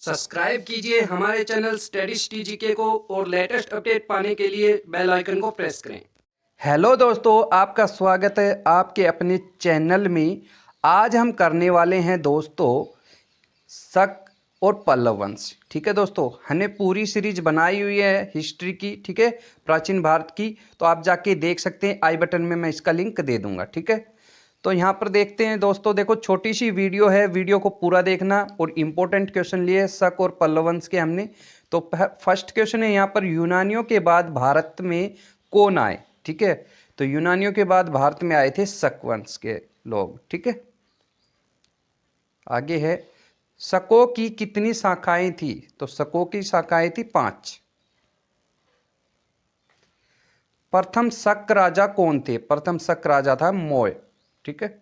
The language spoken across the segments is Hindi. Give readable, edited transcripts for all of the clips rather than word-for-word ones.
सब्सक्राइब कीजिए हमारे चैनल स्टडीज टीजीके को और लेटेस्ट अपडेट पाने के लिए बेल आइकन को प्रेस करें। हेलो दोस्तों, आपका स्वागत है आपके अपने चैनल में। आज हम करने वाले हैं दोस्तों शक और पल्लव वंश। ठीक है दोस्तों, हमने पूरी सीरीज बनाई हुई है हिस्ट्री की, ठीक है, प्राचीन भारत की। तो आप जाके देख सकते हैं, आई बटन में मैं इसका लिंक दे दूंगा। ठीक है, तो यहाँ पर देखते हैं दोस्तों। देखो, छोटी सी वीडियो है, वीडियो को पूरा देखना और इम्पोर्टेंट क्वेश्चन लिए शक और पल्लव वंश के हमने। तो फर्स्ट क्वेश्चन है यहाँ पर, यूनानियों के बाद भारत में कौन आए? ठीक है, तो यूनानियों के बाद भारत में आए थे शक वंश के लोग। ठीक है, आगे है, शकों की कितनी शाखाएं थी? तो शकों की शाखाएं थी 5। प्रथम शक राजा कौन थे? प्रथम शक राजा था मौर्य। ठीक है,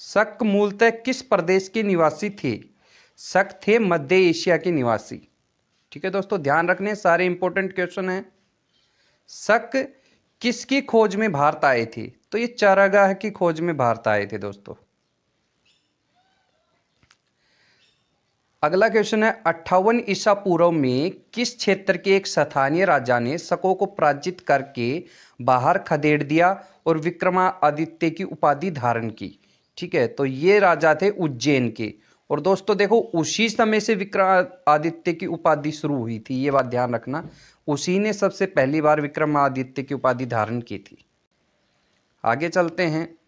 शक मूलतः किस प्रदेश के निवासी थे? शक थे मध्य एशिया के निवासी। ठीक है दोस्तों, ध्यान रखने, सारे इंपॉर्टेंट क्वेश्चन हैं। शक किसकी खोज में भारत आए थे? तो ये चारागाह की खोज में भारत आए थे दोस्तों। अगला क्वेश्चन है, 58 ईसा पूर्व में किस क्षेत्र के एक स्थानीय राजा ने शकों को पराजित करके बाहर खदेड़ दिया और विक्रमादित्य की उपाधि धारण की? ठीक है, तो ये राजा थे उज्जैन के। और दोस्तों देखो, उसी समय से विक्रमादित्य की उपाधि शुरू हुई थी, ये बात ध्यान रखना। उसी ने सबसे पहली बार विक्रमादित्य की उपाधि धारण की थी। आगे चलते हैं।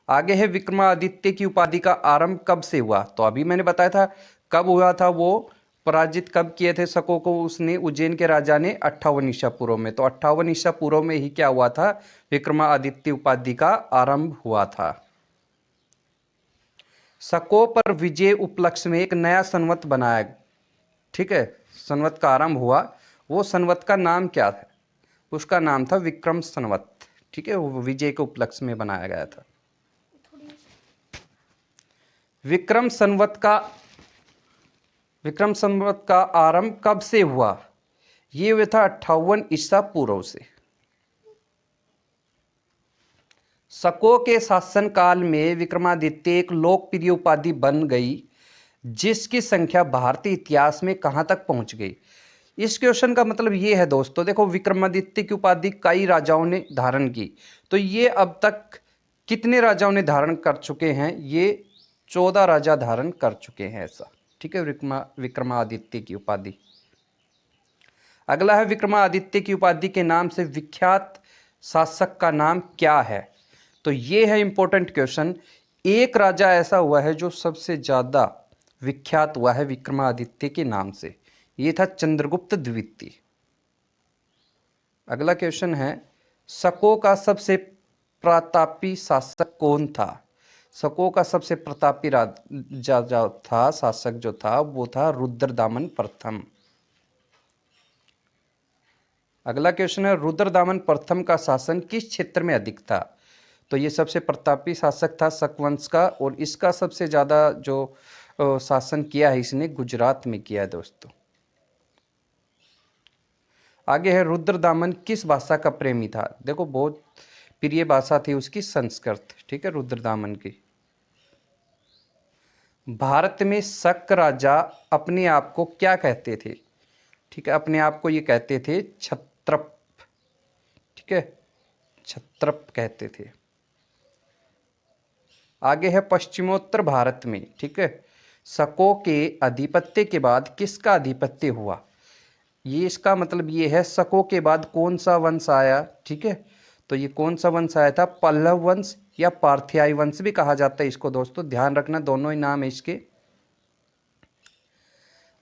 आगे है, विक्रमादित्य की उपाधि का आरंभ कब से हुआ? तो अभी मैंने बताया था कब हुआ था, वो पराजित कब किए थे शकों को उसने, उज्जैन के राजा ने 58 ईसा पूर्व में। तो 58 ईसा पूर्व में ही क्या हुआ था? विक्रमादित्य उपाधि का आरंभ हुआ था। शकों पर विजय उपलक्ष्य में एक नया संवत बनाया। ठीक है, संवत का आरंभ हुआ, वो संवत का नाम क्या था? उसका नाम था विक्रम संवत। ठीक है, वो विजय के उपलक्ष्य में बनाया गया था। विक्रम संवत का आरंभ कब से हुआ? ये हुआ था 58 ईसा पूर्व से। शकों के शासन काल में विक्रमादित्य एक लोकप्रिय उपाधि बन गई, जिसकी संख्या भारतीय इतिहास में कहां तक पहुंच गई? इस क्वेश्चन का मतलब ये है दोस्तों, देखो, विक्रमादित्य की उपाधि कई राजाओं ने धारण की, तो ये अब तक कितने राजाओं ने धारण कर चुके हैं? ये 14 राजा धारण कर चुके हैं ऐसा। ठीक है, विक्रमादित्य की उपाधि। अगला है, विक्रमादित्य की उपाधि के नाम से विख्यात शासक का नाम क्या है? तो ये है इंपॉर्टेंट क्वेश्चन। एक राजा ऐसा हुआ है जो सबसे ज्यादा विख्यात हुआ है विक्रमादित्य के नाम से, ये था चंद्रगुप्त द्वितीय। अगला क्वेश्चन है, शकों का सबसे प्रतापी शासक कौन था? शकों का सबसे प्रतापी राजा था, शासक जो था, वो था रुद्रदामन प्रथम। अगला क्वेश्चन है, रुद्रदामन प्रथम का शासन किस क्षेत्र में अधिक था? तो ये सबसे प्रतापी शासक था शक वंश का, और इसका सबसे ज्यादा जो शासन किया है इसने गुजरात में किया है दोस्तों। आगे है, रुद्रदामन किस भाषा का प्रेमी था? देखो, बहुत प्रिय भाषा थी उसकी संस्कृत। ठीक है, रुद्रदामन की। भारत में शक राजा अपने आप को क्या कहते थे? ठीक है, अपने आप को ये कहते थे क्षत्रप। ठीक है, क्षत्रप कहते थे। आगे है, पश्चिमोत्तर भारत में, ठीक है, शकों के आधिपत्य के बाद किसका आधिपत्य हुआ? ये इसका मतलब ये है, शकों के बाद कौन सा वंश आया? ठीक है, तो ये कौन सा वंश आया था? पल्लव वंश या पार्थियाई वंश भी कहा जाता है इसको दोस्तों, ध्यान रखना, दोनों ही नाम है इसके।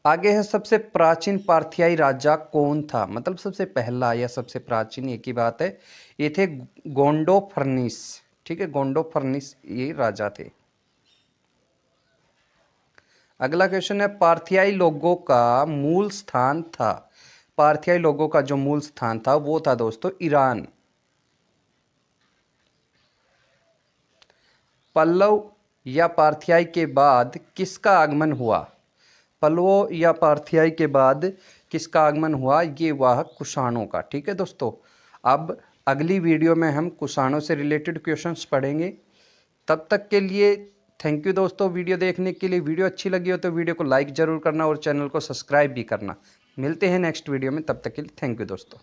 आगे है, सबसे प्राचीन पार्थियाई राजा कौन था? मतलब सबसे पहला या सबसे प्राचीन एक ही बात है। ये थे गोंडोफर्निस। ठीक है, गोंडोफर्निस ये राजा थे। अगला क्वेश्चन है, पार्थियाई लोगों का मूल स्थान था। पार्थियाई लोगों का जो मूल स्थान था वो था दोस्तों ईरान। पल्लव या पार्थियाई के बाद किसका आगमन हुआ? पल्लवों या पार्थियाई के बाद किसका आगमन हुआ? ये हुआ कुषाणों का। ठीक है दोस्तों, अब अगली वीडियो में हम कुषाणों से रिलेटेड क्वेश्चंस पढ़ेंगे। तब तक के लिए थैंक यू दोस्तों वीडियो देखने के लिए। वीडियो अच्छी लगी हो तो वीडियो को लाइक ज़रूर करना और चैनल को सब्सक्राइब भी करना। मिलते हैं नेक्स्ट वीडियो में, तब तक के लिए थैंक यू दोस्तों।